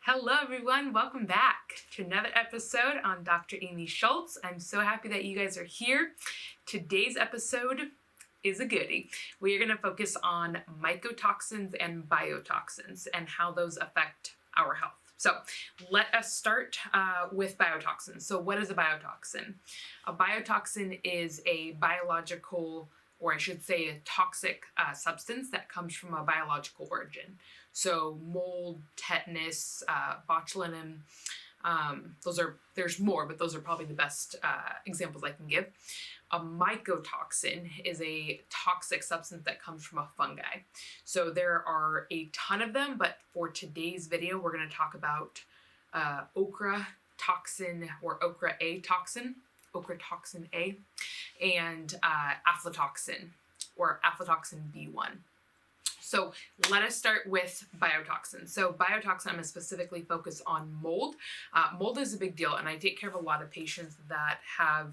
Hello, everyone. Welcome back to another episode on Dr. Amy Schultz. I'm so happy that you guys are here. Today's episode is a goodie. We are going to focus on mycotoxins and biotoxins and how those affect our health. So let us start with biotoxins. So what is a biotoxin? A biotoxin is a biological, or I should say a toxic substance that comes from a biological origin. So mold, tetanus, botulinum, there's more, but those are probably the best examples I can give. A mycotoxin is a toxic substance that comes from a fungi. So there are a ton of them, but for today's video, we're going to talk about ochra toxin or ochra A toxin, Mycotoxin A, and Aflatoxin or Aflatoxin B1. So let us start with biotoxins. So biotoxin, I'm going to specifically focus on mold. Mold is a big deal, and I take care of a lot of patients that have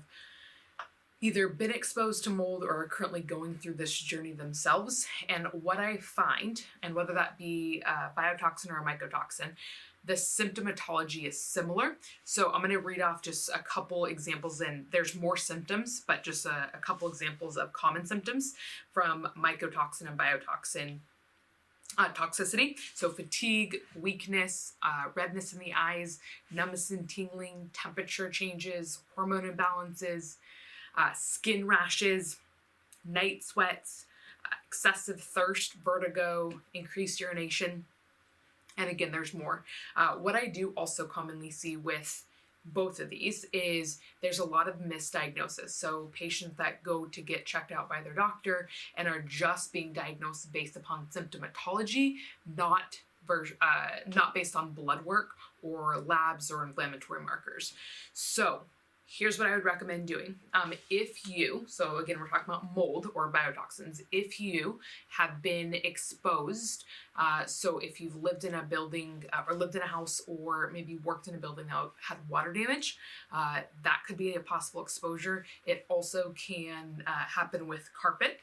either been exposed to mold or are currently going through this journey themselves. And what I find, and whether that be a biotoxin or a mycotoxin, the symptomatology is similar. So I'm going to read off just a couple examples, and there's more symptoms, but just a couple examples of common symptoms from mycotoxin and biotoxin toxicity. So fatigue, weakness, redness in the eyes, numbness and tingling, temperature changes, hormone imbalances, skin rashes, night sweats, excessive thirst, vertigo, increased urination. And again, there's more. What I do also commonly see with both of these is there's a lot of misdiagnosis. So patients that go to get checked out by their doctor and are just being diagnosed based upon symptomatology, not based on blood work or labs or inflammatory markers. So here's what I would recommend doing. So again, we're talking about mold or biotoxins. If you have been exposed, so if you've lived in a building or lived in a house or maybe worked in a building that had water damage, that could be a possible exposure. It also can happen with carpet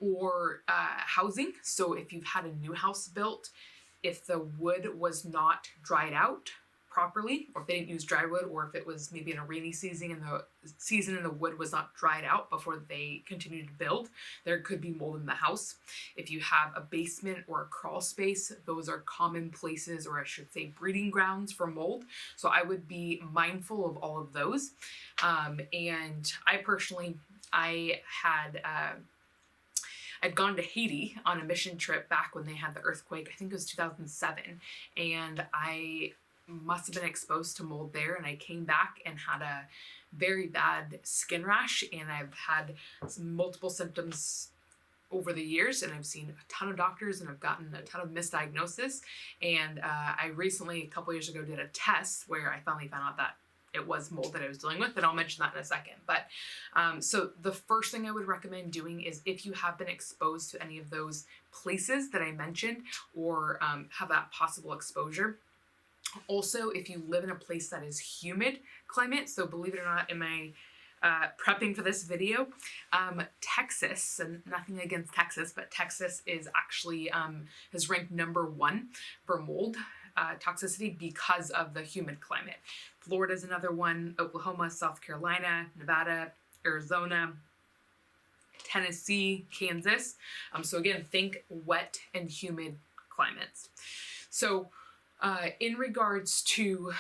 or housing. So if you've had a new house built, if the wood was not dried out properly, or if they didn't use dry wood, or if it was maybe in a rainy season and the wood was not dried out before they continued to build, there could be mold in the house. If you have a basement or a crawl space, those are common places, or I should say breeding grounds for mold. So I would be mindful of all of those. And I personally, I'd gone to Haiti on a mission trip back when they had the earthquake. I think it was 2007. And I must have been exposed to mold there, and I came back and had a very bad skin rash, and I've had multiple symptoms over the years, and I've seen a ton of doctors, and I've gotten a ton of misdiagnosis. And I recently, a couple years ago, did a test where I finally found out that it was mold that I was dealing with, and I'll mention that in a second. But so the first thing I would recommend doing is if you have been exposed to any of those places that I mentioned or have that possible exposure. Also, if you live in a place that is humid climate, so believe it or not, in my prepping for this video, Texas, and nothing against Texas, but Texas is actually has ranked #1 for mold toxicity because of the humid climate. Florida is another one, Oklahoma, South Carolina, Nevada, Arizona, Tennessee, Kansas. So again, think wet and humid climates. So in regards to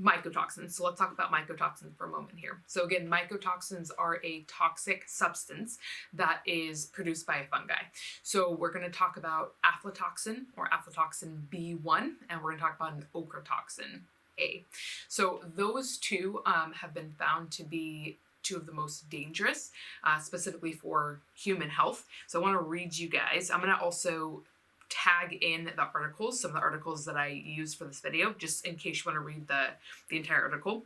mycotoxins, so let's talk about mycotoxins for a moment here. So again, mycotoxins are a toxic substance that is produced by a fungi. So we're going to talk about aflatoxin or Aflatoxin B1, and we're going to talk about an ochratoxin A. So those two have been found to be two of the most dangerous, specifically for human health. So I want to read you guys. I'm going to also tag in the articles, some of the articles that I use for this video, just in case you want to read the entire article.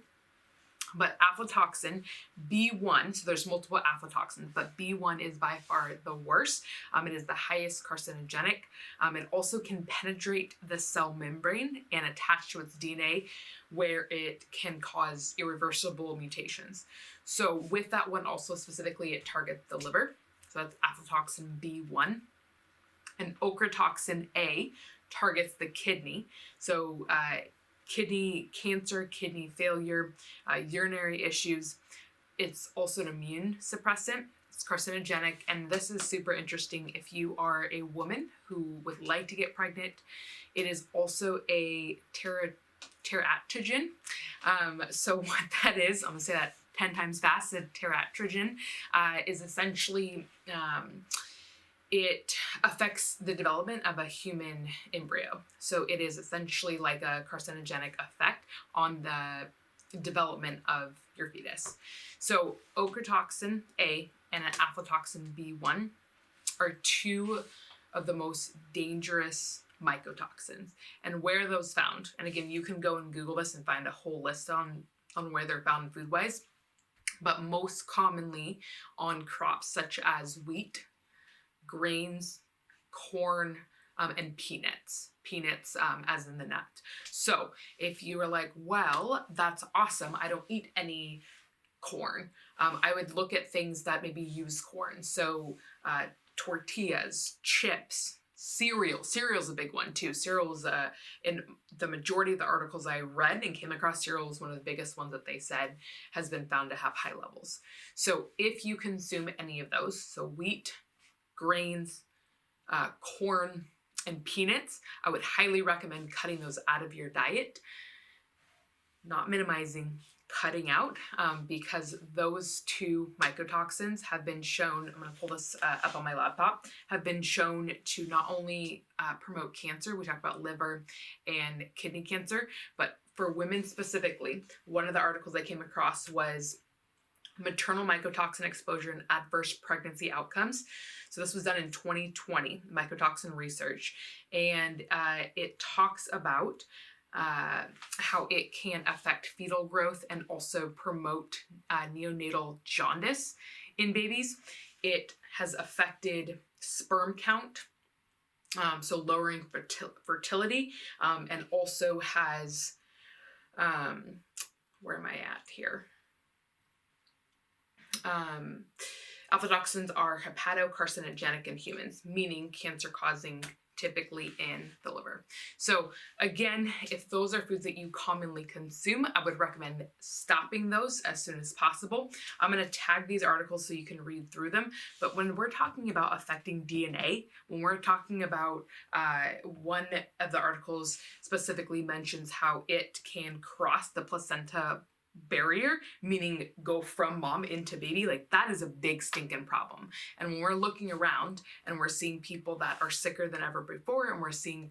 But Aflatoxin B1, so there's multiple aflatoxins, but B1 is by far the worst. It is the highest carcinogenic. It also can penetrate the cell membrane and attach to its DNA, where it can cause irreversible mutations. So with that one also specifically, it targets the liver. So that's Aflatoxin B1. And ochratoxin A targets the kidney. So kidney cancer, kidney failure, urinary issues. It's also an immune suppressant. It's carcinogenic, and this is super interesting if you are a woman who would like to get pregnant. It is also a teratogen. So what that is, I'm going to say that 10 times fast. The teratogen is essentially, it affects the development of a human embryo. So it is essentially like a carcinogenic effect on the development of your fetus. So ochratoxin A and an aflatoxin B1 are two of the most dangerous mycotoxins. And where are those found? And again, you can go and Google this and find a whole list on where they're found food-wise, but most commonly on crops such as wheat, grains, corn, and peanuts. Peanuts as in the nut. So if you are like, well, that's awesome, I don't eat any corn, I would look at things that maybe use corn. So tortillas, chips, cereal. Cereal's a big one too. Cereal's in the majority of the articles I read and came across, cereal was one of the biggest ones that they said has been found to have high levels. So if you consume any of those, so wheat, grains, corn, and peanuts, I would highly recommend cutting those out of your diet. Not minimizing, cutting out, because those two mycotoxins have been shown, I'm going to pull this up on my laptop, have been shown to not only promote cancer, we talked about liver and kidney cancer, but for women specifically, one of the articles I came across was maternal mycotoxin exposure and adverse pregnancy outcomes. So this was done in 2020, mycotoxin research, and it talks about how it can affect fetal growth and also promote neonatal jaundice in babies. It has affected sperm count, so lowering fertility, and also has, where am I at here? Aflatoxins are hepatocarcinogenic in humans, meaning cancer-causing typically in the liver. So again, if those are foods that you commonly consume, I would recommend stopping those as soon as possible. I'm going to tag these articles so you can read through them. But when we're talking about affecting DNA, when we're talking about one of the articles specifically mentions how it can cross the placenta barrier, meaning go from mom into baby, like that is a big stinking problem. And when we're looking around and we're seeing people that are sicker than ever before, and we're seeing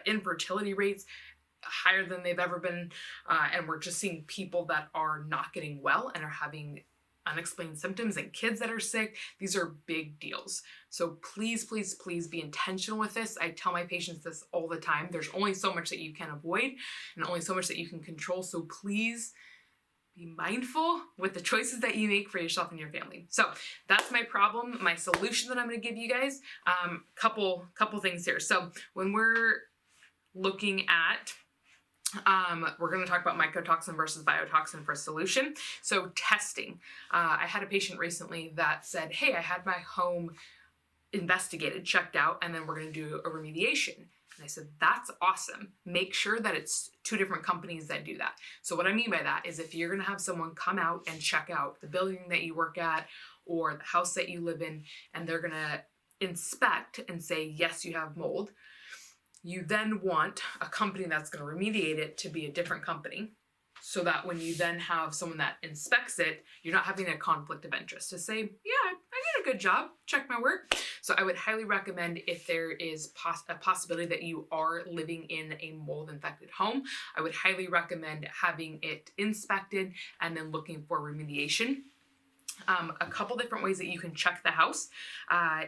infertility rates higher than they've ever been, and we're just seeing people that are not getting well and are having unexplained symptoms and kids that are sick, these are big deals. So please, please, please be intentional with this. I tell my patients this all the time. There's only so much that you can avoid and only so much that you can control. So please be mindful with the choices that you make for yourself and your family. So that's my problem, my solution that I'm going to give you guys. Couple things here. So when we're looking at, we're going to talk about mycotoxin versus biotoxin for a solution. So testing. I had a patient recently that said, hey, I had my home investigated, checked out, and then we're going to do a remediation. And I said, that's awesome. Make sure that it's two different companies that do that. So what I mean by that is if you're going to have someone come out and check out the building that you work at or the house that you live in, and they're going to inspect and say, yes, you have mold, you then want a company that's going to remediate it to be a different company, so that when you then have someone that inspects it, you're not having a conflict of interest to say, yeah, I did a good job, check my work. So I would highly recommend, if there is a possibility that you are living in a mold infected home, I would highly recommend having it inspected and then looking for remediation. A couple different ways that you can check the house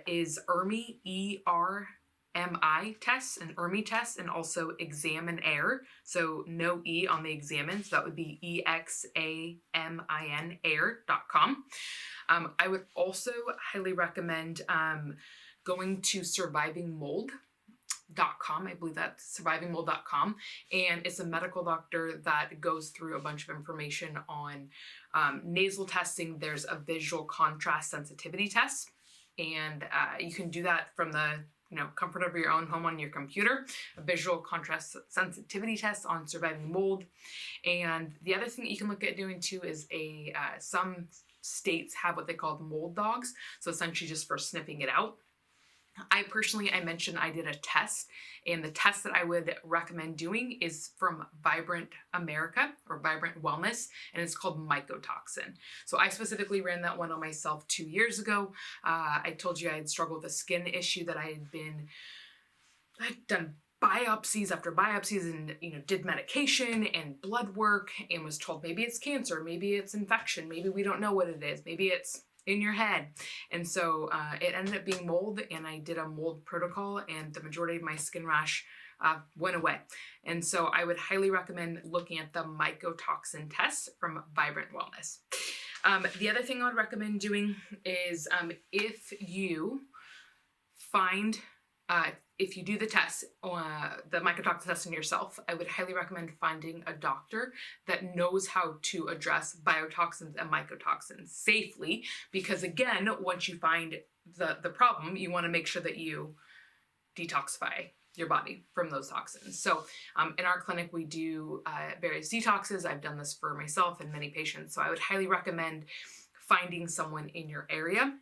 is ERMI, ERMI tests, and ERMI tests, and also examine air. So no E on the examine, so that would be EXAMIN air.com. I would also highly recommend going to survivingmold.com. I believe that's survivingmold.com, and it's a medical doctor that goes through a bunch of information on nasal testing. There's a visual contrast sensitivity test, and you can do that from the comfort of your own home on your computer, a visual contrast sensitivity test on surviving mold. And the other thing that you can look at doing too is some states have what they call mold dogs. So essentially just for sniffing it out. I mentioned I did a test, and the test that I would recommend doing is from Vibrant America or Vibrant Wellness, and it's called Mycotoxin. So I specifically ran that one on myself 2 years ago. I told you I had struggled with a skin issue that I'd done biopsies after biopsies and did medication and blood work and was told maybe it's cancer, maybe it's infection, maybe we don't know what it is, maybe it's in your head. And so it ended up being mold, and I did a mold protocol, and the majority of my skin rash went away. And so I would highly recommend looking at the Mycotoxin test from Vibrant Wellness. The other thing I would recommend doing is if you do the test, the mycotoxin test on yourself, I would highly recommend finding a doctor that knows how to address biotoxins and mycotoxins safely, because again, once you find the problem, you want to make sure that you detoxify your body from those toxins. So in our clinic, we do various detoxes. I've done this for myself and many patients. So I would highly recommend finding someone in your area,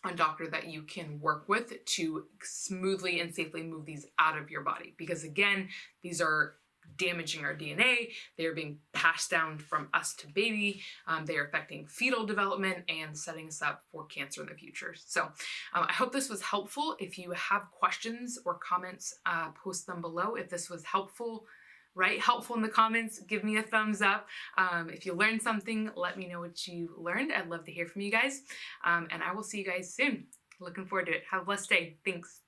a doctor that you can work with to smoothly and safely move these out of your body. Because again, these are damaging our DNA. They are being passed down from us to baby. They are affecting fetal development and setting us up for cancer in the future. So I hope this was helpful. If you have questions or comments, post them below. If this was helpful in the comments, give me a thumbs up. If you learned something, let me know what you learned. I'd love to hear from you guys. And I will see you guys soon. Looking forward to it. Have a blessed day. Thanks.